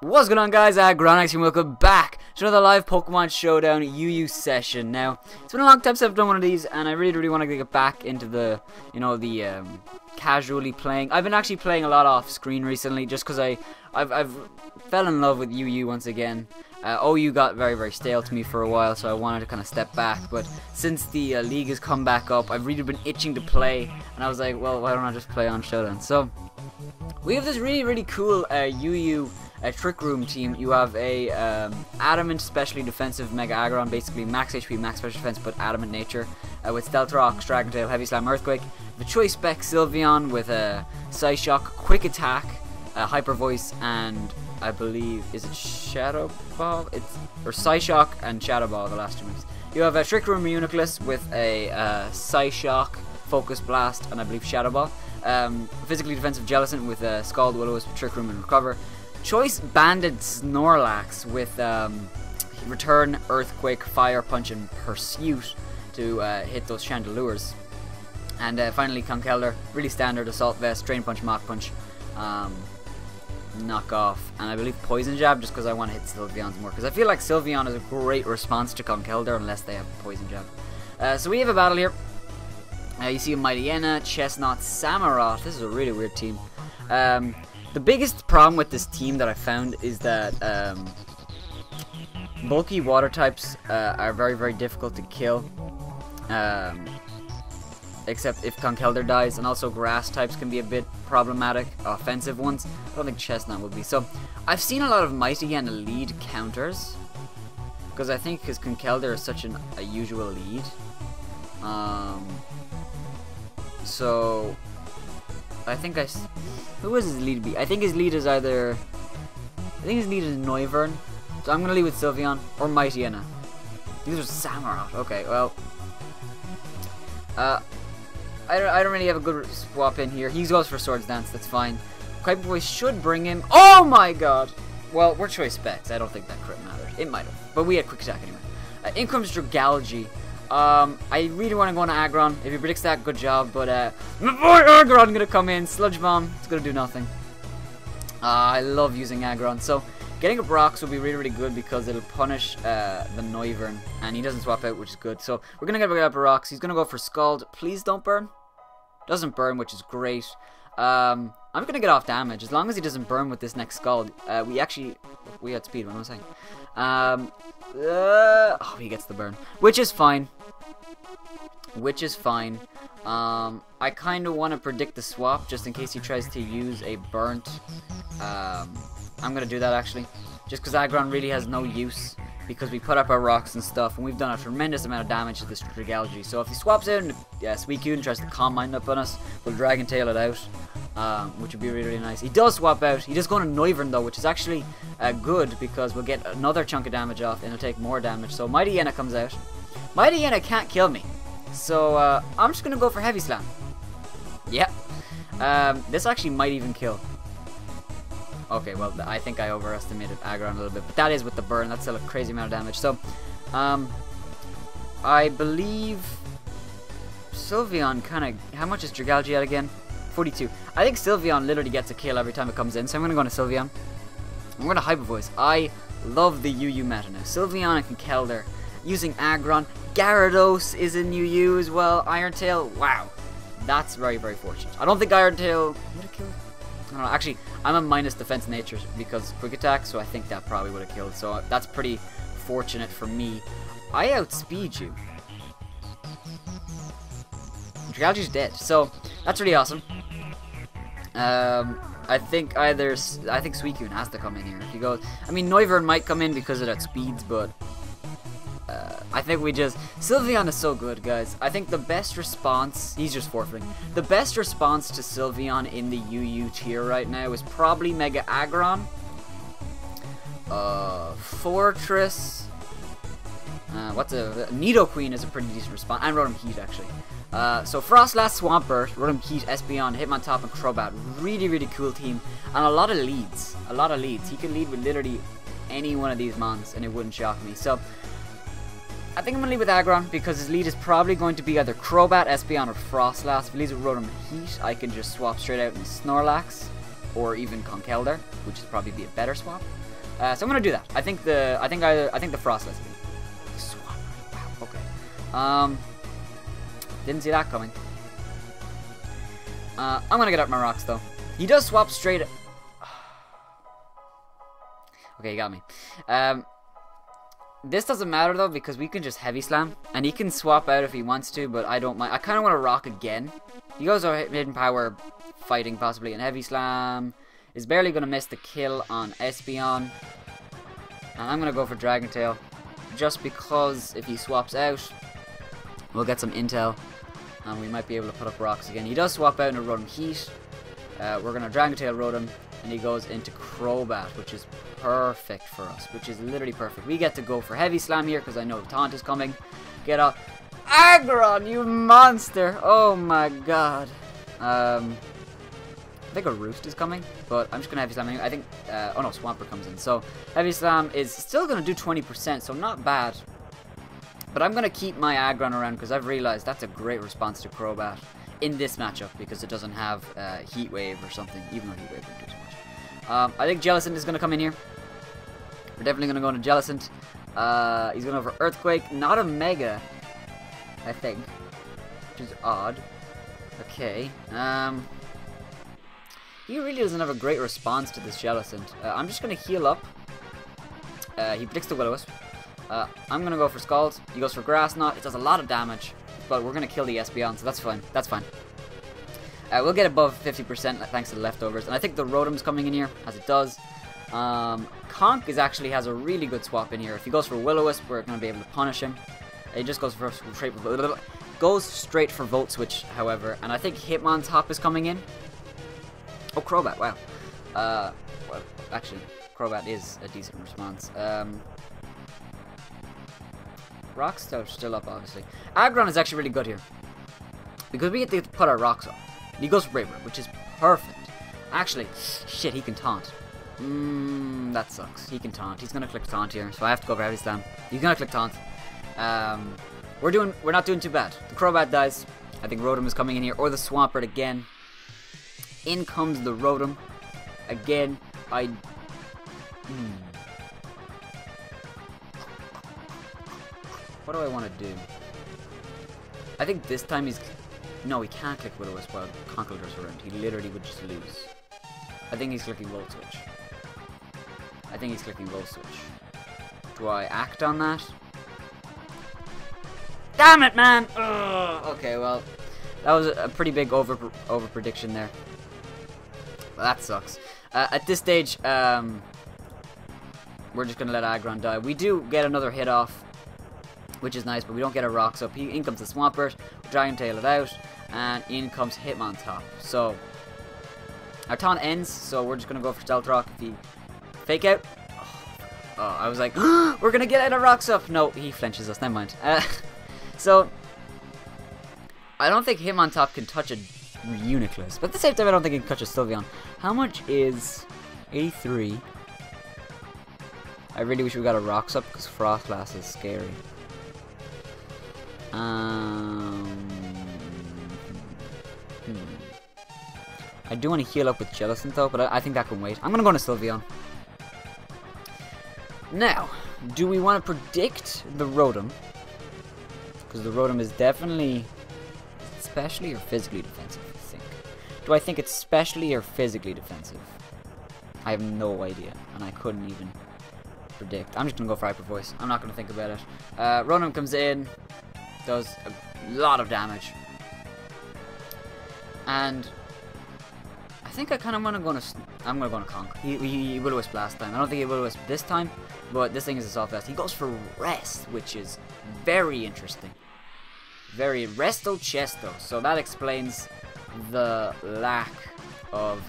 What's going on, guys? Aggronix and welcome back to another live Pokemon Showdown UU session. Now, it's been a long time since I've done one of these, and I really want to get back into the, casually playing. I've been actually playing a lot off screen recently, just because I've fell in love with UU once again. OU got very stale to me for a while, so I wanted to kind of step back. But since the league has come back up, I've really been itching to play, and I was like, well, why don't I just play on Showdown? So we have this really cool UU. A Trick Room team. You have a Adamant Specially Defensive Mega Aggron, basically max HP, max special defense, but Adamant nature, with Stealth Rocks, Dragon Tail, Heavy Slam, Earthquake. The Choice Spec SYLVEON with a Psyshock, Quick Attack, Hyper Voice, and I believe, is it Shadow Ball? Or Psyshock and Shadow Ball, the last two moves. You have a Trick Room Reuniclus with a Psyshock, Focus Blast, and I believe Shadow Ball. Physically Defensive Jellicent with Scald, Will-O-Wisp, Trick Room, and Recover. Choice Banded Snorlax with Return, Earthquake, Fire Punch, and Pursuit to hit those Chandelures. And finally, Conkeldurr, really standard Assault Vest, Drain Punch, Mach Punch, Knock Off, and I believe Poison Jab, just because I want to hit Sylveons more. Because I feel like Sylveon is a great response to Conkeldurr unless they have Poison Jab. So we have a battle here. You see a Mightyena, Chestnut, Samurott. This is a really weird team. The biggest problem with this team that I found is that bulky water types are very difficult to kill, except if Conkeldurr dies, and also grass types can be a bit problematic, offensive ones. I don't think Chestnut will be. So I've seen a lot of Mightyena lead counters, because I think his Conkeldurr is such a usual lead. So I think who is his lead be? I think his lead is either... I think his lead is Noivern. So I'm going to lead with Sylveon or Mightyena. These are Samurott. Okay, well... I don't really have a good swap in here. He goes for Swords Dance, that's fine. Hyper Voice should bring him... Oh my god! Well, we're Choice Specs. I don't think that crit mattered. It might have. But we had Quick Attack anyway. In comes Dragalge. I really want to go on Aggron. If he predicts that, good job. But my boy Aggron gonna come in, Sludge Bomb. It's gonna do nothing. I love using Aggron. So getting up Rocks will be really good because it'll punish the Noivern, and he doesn't swap out, which is good. So we're gonna get up Rocks. He's gonna go for Scald. Please don't burn. Doesn't burn, which is great. I'm gonna get off damage as long as he doesn't burn with this next Scald. We had speed. What am I saying? Oh, he gets the burn, which is fine. I kind of want to predict the swap just in case he tries to use a burnt. I'm going to do that actually, just because Aggron really has no use, because we put up our rocks and stuff, and we've done a tremendous amount of damage to this Dragalge. So if he swaps out and Suicune and tries to Calm Mind up on us, we'll Dragon Tail it out, which would be really nice. He does swap out. He does go on a Noivern though, which is actually good, because we'll get another chunk of damage off, and he'll take more damage. So Mightyena comes out. Mightyena can't kill me, so I'm just going to go for Heavy Slam. Yep. This actually might even kill. Okay, well, I think I overestimated Aggron a little bit, but that is with the burn. That's still a crazy amount of damage. So, I believe Sylveon kind of... How much is Dragalge at again? 42. I think Sylveon literally gets a kill every time it comes in, so I'm going to go into Sylveon. I'm going to Hyper Voice. I love the UU meta now. Sylveon and Conkeldurr using Aggron. Gyarados is in UU as well. Iron Tail. Wow. That's very fortunate. I don't think Iron Tail would have killed. I don't know. Actually, I'm a minus defense nature because Quick Attack, so I think that probably would have killed. So that's pretty fortunate for me. I outspeed you. Dragalge's dead, so that's really awesome. I think Suicune has to come in here. If he goes, I mean, Noivern might come in because of that speeds, but I think Sylveon is so good, guys. I think the best response, he's just forfeiting. The best response to Sylveon in the UU tier right now is probably Mega Aggron, Fortress. Nidoqueen is a pretty decent response, and Rotom Heat actually. So Frostlass, Swampert, Rotom Heat, Espeon, Hitmontop, and Crobat. Really cool team, and a lot of leads. He can lead with literally any one of these mons, and it wouldn't shock me. So I think I'm going to lead with Aggron, because his lead is probably going to be either Crobat, Espeon, or Frostlass. If he leads with Rotom Heat, I can just swap straight out in Snorlax, or even Conkeldurr, which would probably be a better swap. So I'm gonna do that. I think the Frostless. Swap. Wow. Okay. Didn't see that coming. I'm gonna get up my rocks though. He does swap straight. Okay, he got me. This doesn't matter though because we can just heavy slam and he can swap out if he wants to, but I don't mind. I kind of want to rock again. He goes over hidden power, fighting possibly, and heavy slam is barely gonna miss the kill on SYLVEON. And I'm gonna go for Dragon Tail just because if he swaps out, we'll get some intel and we might be able to put up rocks again. He does swap out into Rotom Heat. We're gonna Dragon Tail Rotom and he goes into Crobat, which is perfect for us, which is literally perfect. We get to go for heavy slam here because I know taunt is coming. Get up, Aggron, you monster! Oh my god. I think a Roost is coming, but I'm just gonna heavy slam anyway. I think oh no, Swampert comes in, so heavy slam is still gonna do 20%, so not bad. But I'm gonna keep my Aggron around because I've realized that's a great response to Crobat in this matchup because it doesn't have Heat Wave or something, even though Heat Wave wouldn't do so much. I think Jellicent is gonna come in here. We're definitely gonna go into Jellicent. He's going over Earthquake, not a Mega, I think, which is odd. Okay. He really doesn't have a great response to this Jellicent. I'm just gonna heal up. He predicts the Will-O-Wisp. I'm gonna go for Scald. He goes for Grass Knot. It does a lot of damage, but we're gonna kill the SYLVEON, so that's fine. That's fine. We'll get above 50% thanks to the leftovers, and I think the Rotom's coming in here, as it does. Conk has a really good swap in here. If he goes for Will-O-Wisp, we're gonna be able to punish him. He just goes straight for Volt Switch, however, and I think Hitmontop is coming in. Oh, Crobat! Wow. Well, actually, Crobat is a decent response. Rocks are still up, obviously. Aggron is actually really good here because we get to put our rocks up. And he goes for Brave, which is perfect. Actually, shit, he can taunt. That sucks. He can taunt. He's gonna click taunt here, so I have to go for Heavy Slam. He's gonna click taunt. We're not doing too bad. The Crobat dies. I think Rotom is coming in here, or the Swampert again. In comes the Rotom. Again, What do I want to do? I think this time he's... No, he can't click Will-O-Wisp while Conkeldurr's around. He literally would just lose. I think he's clicking Volt Switch. Do I act on that? Damn it, man! Ugh. Okay, well, that was a pretty big over prediction there. Well, that sucks. At this stage, we're just gonna let Aggron die. We do get another hit off, which is nice, but we don't get a rocks up. In comes the Swampert, Dragon Tail it out, and in comes Hitmontop. So our taunt ends, so we're just gonna go for Stealth Rock. If he fake out, oh, I was like, we're gonna get a rocks up. No, he flinches us. Never mind. So I don't think Hitmontop can touch a Uniclus, but at the same time, I don't think he can touch a SYLVEON. How much is 83? I really wish we got a rocks up because Frost Glass is scary. I do want to heal up with Jellicent though, but I think that can wait. I'm going to go into SYLVEON. Now, do we want to predict the Rotom? Because the Rotom is definitely specially or physically defensive, I think. Do I think it's specially or physically defensive? I have no idea, and I couldn't even predict. I'm just going to go for Hyper Voice. I'm not going to think about it. Rotom comes in, does a lot of damage. And I think I kind of want to go to... I'm going to go to Conk. He Will-O-Wisp last time. I don't think he Will-O-Wisp this time, but this thing is a soft vest. He goes for Rest, which is very interesting. Very Resto Chesto. So that explains the lack of...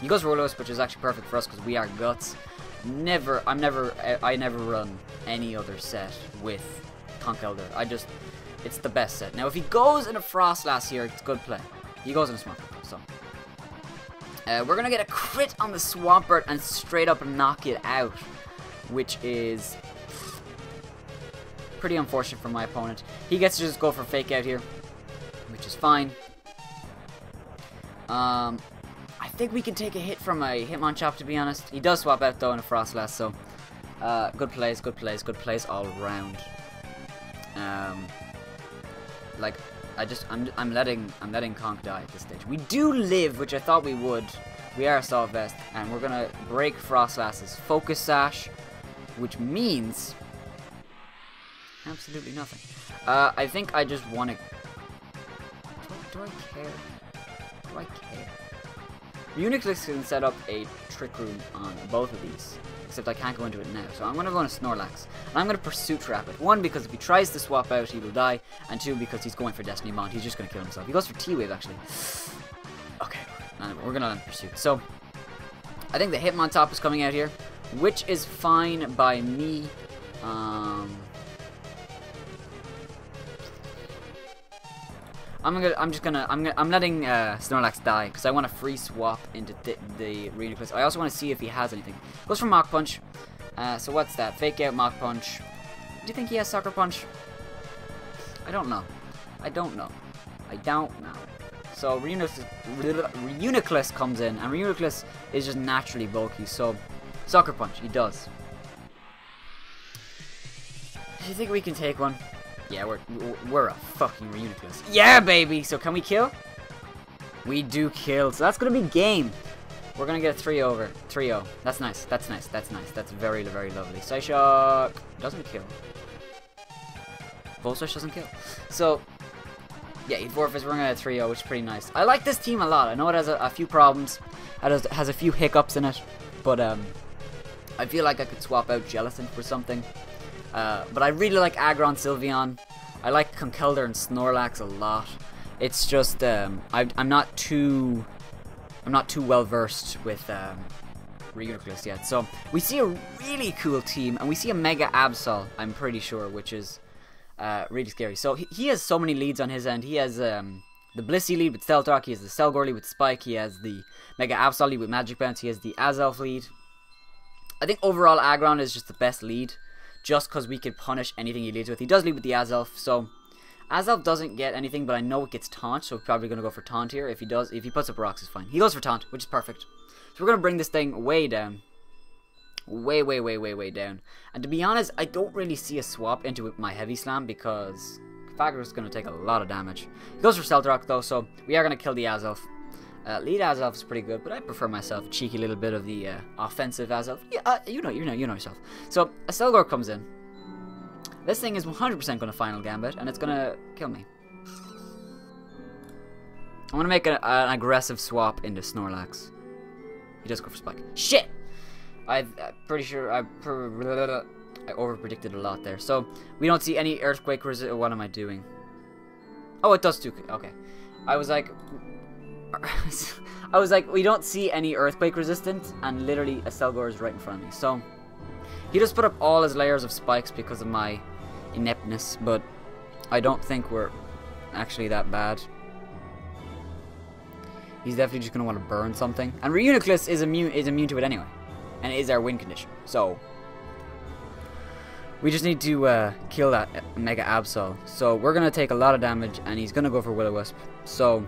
he goes for Will-O-Wisp, which is actually perfect for us because we are Guts. I never run any other set with Conkeldurr. It's the best set. Now, if he goes in a Frostlass here, it's good play. He goes in a Swampert, so. We're gonna get a crit on the Swampert and straight up knock it out, which is pretty unfortunate for my opponent. He gets to just go for Fake Out here, which is fine. I think we can take a hit from a Hitmonchan, to be honest. He does swap out, though, in a Frostlass, so... good plays all around. Like, I'm letting Conk die at this stage. We do live, which I thought we would. We are Assault Vest, and we're gonna break Frostlass's Focus Sash, which means absolutely nothing. I think I just want to... Do I care? Do I care? Unix can set up a Trick Room on both of these, except I can't go into it now. So I'm going to go into Snorlax, and I'm going to Pursuit Trap it. One, because if he tries to swap out, he will die, and two, because he's going for Destiny Bond. He's just going to kill himself. He goes for T-Wave, actually. Okay, we're going to land Pursuit. So, I think the Hitmontop is coming out here, which is fine by me. I'm letting Snorlax die because I want to free swap into the Reuniclus. I also want to see if he has anything. Goes for Mach Punch. So what's that? Fake out Mach Punch. Do you think he has Sucker Punch? I don't know. I don't know. So Reuniclus comes in, and Reuniclus is just naturally bulky. So Sucker Punch, he does. Do you think we can take one? Yeah, we're a fucking Reuniclus. Yeah, baby! So can we kill? We do kill. So that's gonna be game. We're gonna get a 3-0. That's nice. That's very, very lovely. Psyshock doesn't kill. Volswish doesn't kill. So, yeah, he forfeits. We're gonna get a 3-0, which is pretty nice. I like this team a lot. I know it has a few problems. It has a few hiccups in it. But, I feel like I could swap out Jellicent for something. But I really like Aggron, Sylveon. I like Conkeldurr and Snorlax a lot. It's just I'm not too well versed with Reuniclus yet. So we see a really cool team, and we see a Mega Absol, I'm pretty sure, which is really scary. So he has so many leads on his end. He has the Blissey lead with Stealth Rock. He has the Selgor lead with Spike. He has the Mega Absol lead with Magic Bounce. He has the Azelf lead. I think overall Aggron is just the best lead, just because we could punish anything he leads with. He does lead with the Azelf, so Azelf doesn't get anything, but I know it gets Taunt, so we're probably going to go for Taunt here. If he puts up rocks, it's fine. He goes for Taunt, which is perfect. So we're going to bring this thing way down. Way down. And to be honest, I don't really see a swap into my Heavy Slam, because Pythagoras is going to take a lot of damage. He goes for Stealth Rock, though, so we are going to kill the Azelf. Lead Azelf is pretty good, but I prefer myself a cheeky little bit of the offensive Azelf. Yeah, you know yourself. So a Selgor comes in. This thing is 100% going to Final Gambit, and it's going to kill me. I'm going to make an aggressive swap into Snorlax. He does go for Spike. Shit! I'm pretty sure I over-predicted a lot there. So we don't see any Earthquake resist. What am I doing? Oh, it does too. Okay. I was like, we don't see any Earthquake resistance, and literally a Selgor is right in front of me. So, he just put up all his layers of spikes because of my ineptness, but I don't think we're actually that bad. He's definitely just going to want to burn something. And Reuniclus is immune to it anyway, and it is our win condition. So, we just need to kill that Mega Absol. So, we're going to take a lot of damage, and he's going to go for Will-O-Wisp. So,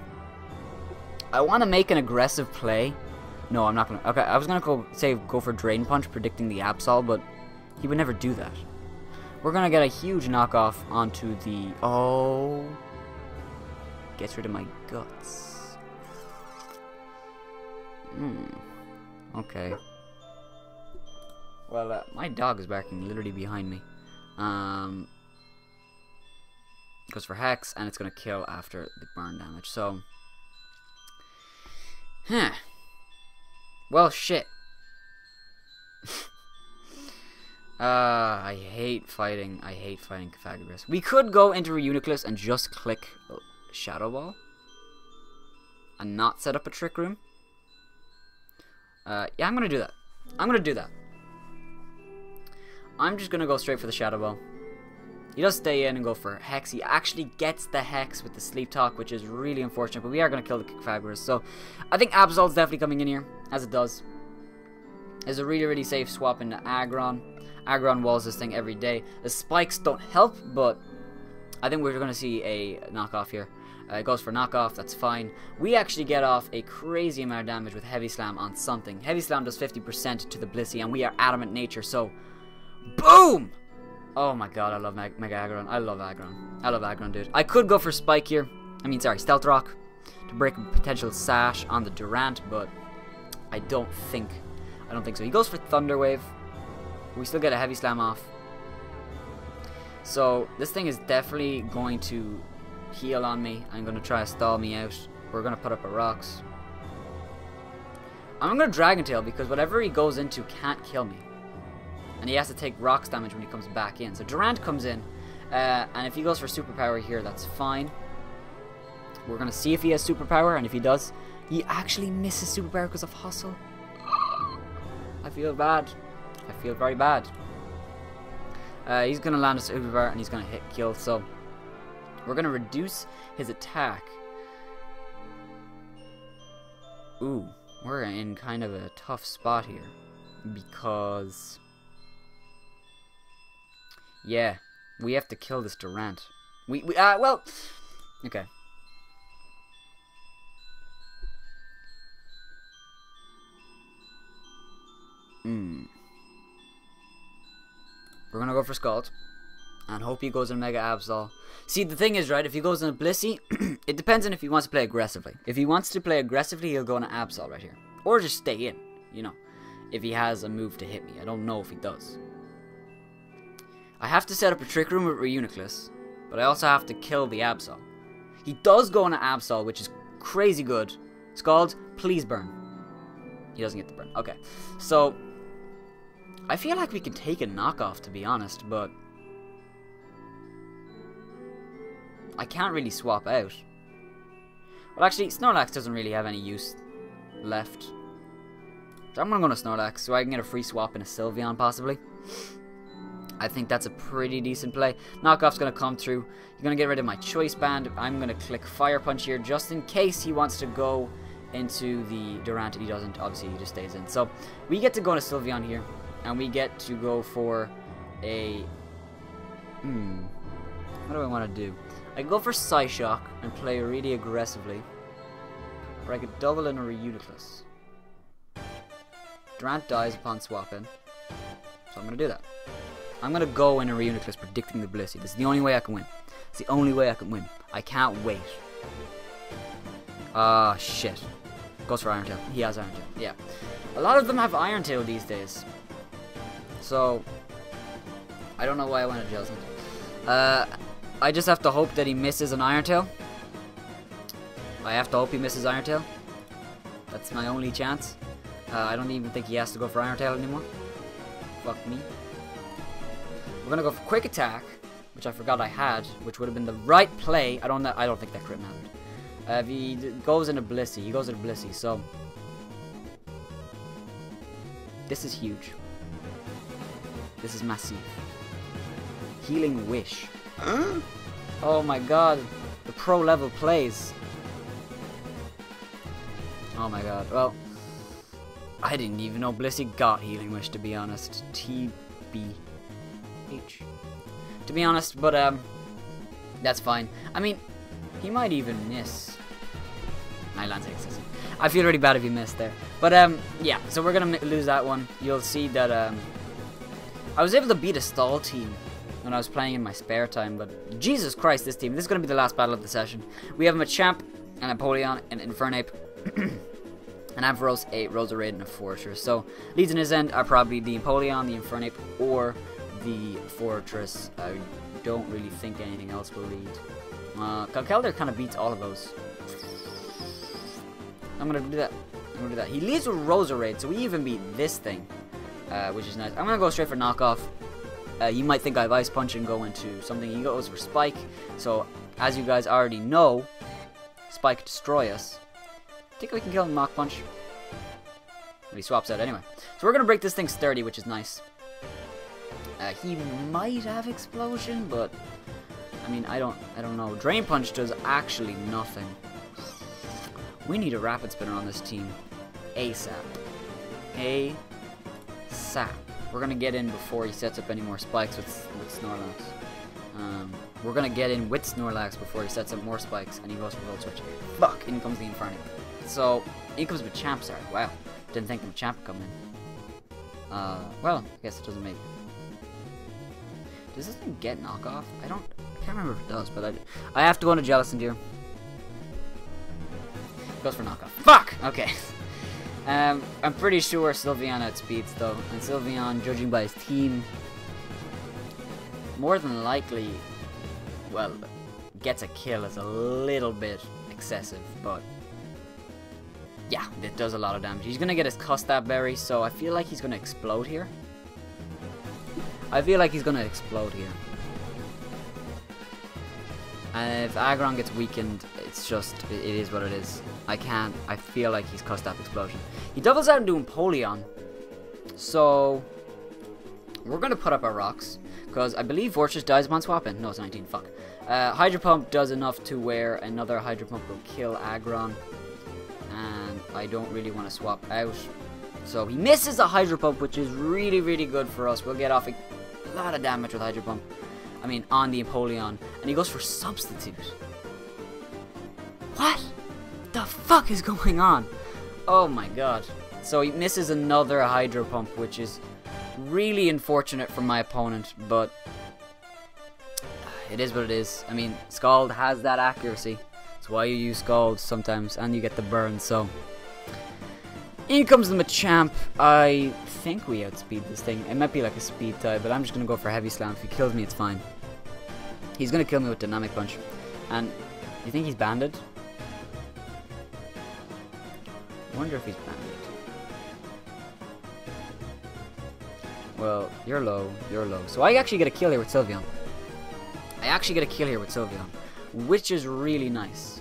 I want to make an aggressive play. No, I'm not going to. Okay, I was going to go for Drain Punch, predicting the Absol, but he would never do that. We're going to get a huge knockoff onto the... Oh. Gets rid of my guts. Okay. Well, my dog is barking literally behind me. Goes for Hex, and it's going to kill after the burn damage. So... Huh. Well, shit. I hate fighting Pythagoras. We could go into Reuniclus and just click Shadow Ball and not set up a Trick Room. Yeah, I'm gonna do that. I'm just gonna go straight for the Shadow Ball. He does stay in and go for Hex. He actually gets the Hex with the Sleep Talk, which is really unfortunate, but we are going to kill the Pythagoras. So, I think Absol's definitely coming in here, as it does. It's a really, really safe swap into Aggron. Aggron walls this thing every day. The spikes don't help, but I think we're going to see a knockoff here. It goes for knockoff, that's fine. We actually get off a crazy amount of damage with Heavy Slam on something. Heavy Slam does 50% to the Blissey, and we are Adamant Nature, so boom! Oh my god, I love Mega Aggron. I love Aggron, dude. I could go for Spike here. Stealth Rock to break a potential sash on the Durant, but I don't think so. He goes for Thunder Wave. We still get a Heavy Slam off. So this thing is definitely going to heal on me. I'm going to try to stall me out. We're going to put up a Rocks. I'm going to Dragon Tail because whatever he goes into can't kill me. And he has to take Rocks damage when he comes back in. So Durant comes in. And if he goes for Superpower here, that's fine. We're going to see if he has Superpower. And if he does, he actually misses Superpower because of Hustle. I feel bad. I feel very bad. He's going to land a Superpower and he's going to hit kill. So we're going to reduce his attack. Ooh, we're in kind of a tough spot here. Because, yeah, we have to kill this Durant. Well, okay. We're gonna go for Scald and hope he goes in Mega Absol. See, the thing is, right, if he goes in a Blissey, it depends on if he wants to play aggressively. If he wants to play aggressively, he'll go in an Absol right here. Or just stay in, you know, if he has a move to hit me. I don't know if he does. I have to set up a Trick Room with Reuniclus, but I also have to kill the Absol. He does go in an Absol, which is crazy good. Scald, please burn. He doesn't get the burn. Okay, so I feel like we can take a knockoff, to be honest, but I can't really swap out. Well, actually, Snorlax doesn't really have any use left. So I'm going to go to Snorlax so I can get a free swap in a SYLVEON, possibly. I think that's a pretty decent play. Knockoff's going to come through. You're going to get rid of my Choice Band. I'm going to click Fire Punch here just in case he wants to go into the Durant. He doesn't. Obviously, he just stays in. So we get to go to SYLVEON here. And we get to go for a... what do I want to do? I can go for Psyshock and play really aggressively. Or I could double in a Reuniclus. Durant dies upon swap-in. So I'm going to do that. I'm going to go in a Reuniclus predicting the Blissey. This is the only way I can win. It's the only way I can win. I can't wait. Ah, shit. Goes for Iron Tail. He has Iron Tail. Yeah. A lot of them have Iron Tail these days. So, I don't know why I went to Jellicent. I just have to hope that he misses an Iron Tail. I have to hope he misses Iron Tail. That's my only chance. I don't even think he has to go for Iron Tail anymore. Fuck me. We're gonna go for Quick Attack, which I forgot I had, which would have been the right play. I don't think that crit mattered. If he goes into Blissey, he goes into Blissey, so this is huge. This is massive. Healing Wish. Oh my god. The pro level plays. Oh my god. Well, I didn't even know Blissey got Healing Wish, to be honest. TBH. To be honest, but that's fine. I mean, he might even miss. I land takes. I feel really bad if he missed there. But yeah, so we're gonna lose that one. You'll see that I was able to beat a stall team when I was playing in my spare time, but Jesus Christ, this team. This is going to be the last battle of the session. We have a Machamp, an Empoleon, an Infernape, an Ampharos, a Roserade, and a Fortress. So, leads in his end are probably the Empoleon, the Infernape, or the Fortress. I don't really think anything else will lead. Calcelder kind of beats all of those. I'm going to do that. I'm going to do that. He leads with Roserade, so we even beat this thing. Which is nice. I'm going to go straight for knockoff. You might think I have Ice Punch and go into something. He goes for Spike. So, as you guys already know, Spike destroy us. I think we can kill him with Mach Punch. But he swaps out anyway. So we're going to break this thing sturdy, which is nice. He might have Explosion, but I mean, I don't know. Drain Punch does actually nothing. We need a Rapid Spinner on this team. ASAP. ASAP. We're gonna get in before he sets up any more spikes with Snorlax. We're gonna get in with Snorlax before he sets up more spikes, and he goes for Volt Switch. Fuck! In comes the Inferno. So, in comes Machamp, sorry. Wow. Didn't think the Machamp would come in. Well, I guess it doesn't make... Does this thing get knockoff? I can't remember if it does, but I have to go into Jellicent here. Goes for knockoff. Fuck! Okay. I'm pretty sure Sylveon outspeeds though, and Sylveon, judging by his team, more than likely, well, gets a kill is a little bit excessive, but yeah, it does a lot of damage. He's gonna get his Custap Berry, so I feel like he's gonna explode here. And if Aggron gets weakened, it's just, it is what it is. I feel like he's Custap Explosion. He doubles out into Empoleon. So, we're going to put up our rocks. Because I believe Vortice dies upon swapping. No, it's 19, fuck. Hydro Pump does enough to where another Hydro Pump will kill Aggron. And I don't really want to swap out. So, he misses a Hydro Pump, which is really, really good for us. We'll get off a lot of damage with Hydro Pump. I mean, on the Empoleon. And he goes for Substitute. What the fuck is going on? Oh my god. So he misses another Hydro Pump, which is really unfortunate for my opponent, but it is what it is. I mean, Scald has that accuracy. That's why you use Scald sometimes, and you get the burn, so... In comes the Machamp. I think we outspeed this thing. It might be like a speed type, but I'm just going to go for Heavy Slam. If he kills me, it's fine. He's going to kill me with Dynamic Punch. And you think he's banded? I wonder if he's banded. Well, you're low. So I actually get a kill here with Sylveon. Which is really nice.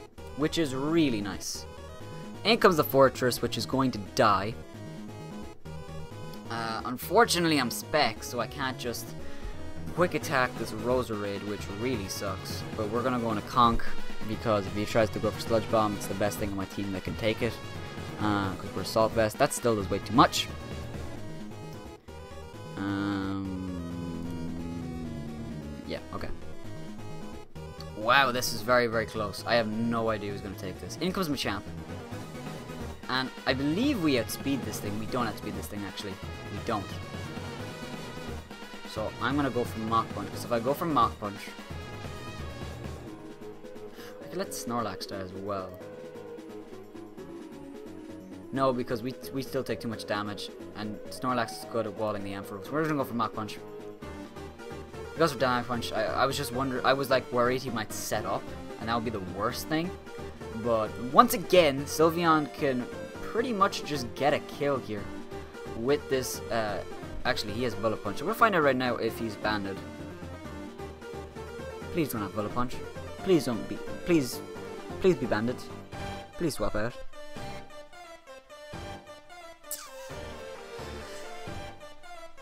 In comes the Fortress, which is going to die. Unfortunately, I'm Spec, so I can't just quick attack this Roserade, which really sucks. But we're going to go on a Conk, because if he tries to go for Sludge Bomb, it's the best thing on my team that can take it. Because we're Assault Vest. That still does way too much. Yeah, okay. Wow, this is very, very close. I have no idea who's going to take this. In comes Machamp. And I believe we outspeed this thing. We don't outspeed this thing, actually. We don't. So I'm going to go for Mach Punch. Because if I go for Mach Punch... I could let Snorlax die as well. No, because we still take too much damage. And Snorlax is good at walling the Ampharos. We're just going to go for Mach Punch. He goes for Dynamic Punch. I was just wondering... I was like worried he might set up. And that would be the worst thing. But once again, Sylveon can pretty much just get a kill here with this. Actually, he has Bullet Punch. So we'll find out right now if he's banded. Please don't have Bullet Punch. Please don't be. Please be banded. Please swap out.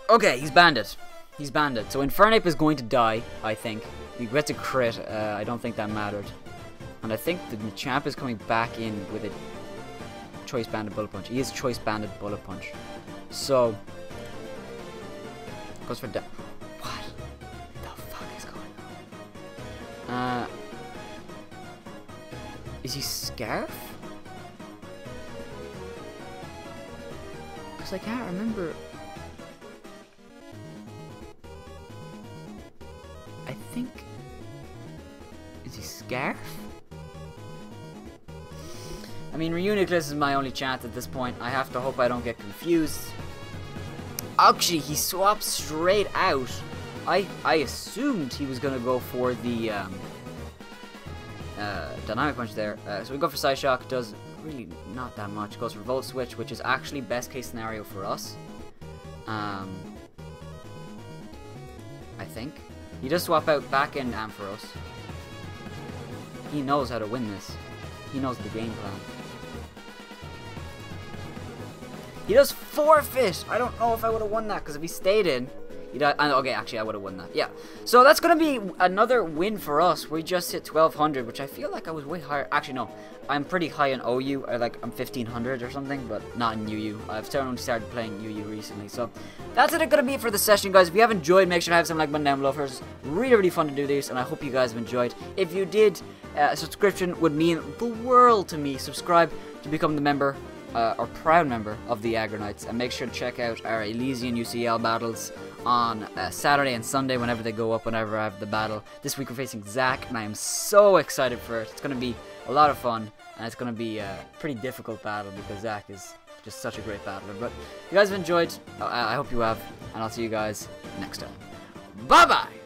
Okay, he's banded. So Infernape is going to die, I think. He gets a crit. I don't think that mattered. And I think the Machamp is coming back in with a Choice Banded Bullet Punch. He is Choice Banded Bullet Punch. So, goes for what the fuck is going on? Is he Scarf? Because I can't remember. I think... Is he Scarf? I mean, Reuniclus is my only chance at this point. I have to hope I don't get confused. Actually, he swaps straight out. I assumed he was going to go for the Dynamic Punch there. So we go for Psyshock. Does really not that much. Goes for Volt Switch, which is actually best case scenario for us. I think. He does swap out back in Ampharos. He knows how to win this. He knows the game plan. He does forfeit! I don't know if I would have won that, because if he stayed in... Okay, actually, I would have won that. Yeah. So that's going to be another win for us. We just hit 1200, which I feel like I was way higher. Actually, no. I'm pretty high in OU. I'm 1500 or something, but not in UU. I've only started playing UU recently. So that's it gonna be for the session, guys. If you have enjoyed, make sure to have some like button down below. It's really fun to do this, and I hope you guys have enjoyed. If you did, a subscription would mean the world to me. Subscribe to become the member, or proud member of the Aggronix, and make sure to check out our Elysian UCL battles on Saturday and Sunday whenever they go up, whenever I have the battle. This week we're facing Zach, and I am so excited for it. It's going to be a lot of fun, and it's going to be a pretty difficult battle because Zach is just such a great battler. But if you guys have enjoyed, I hope you have, and I'll see you guys next time. Bye-bye!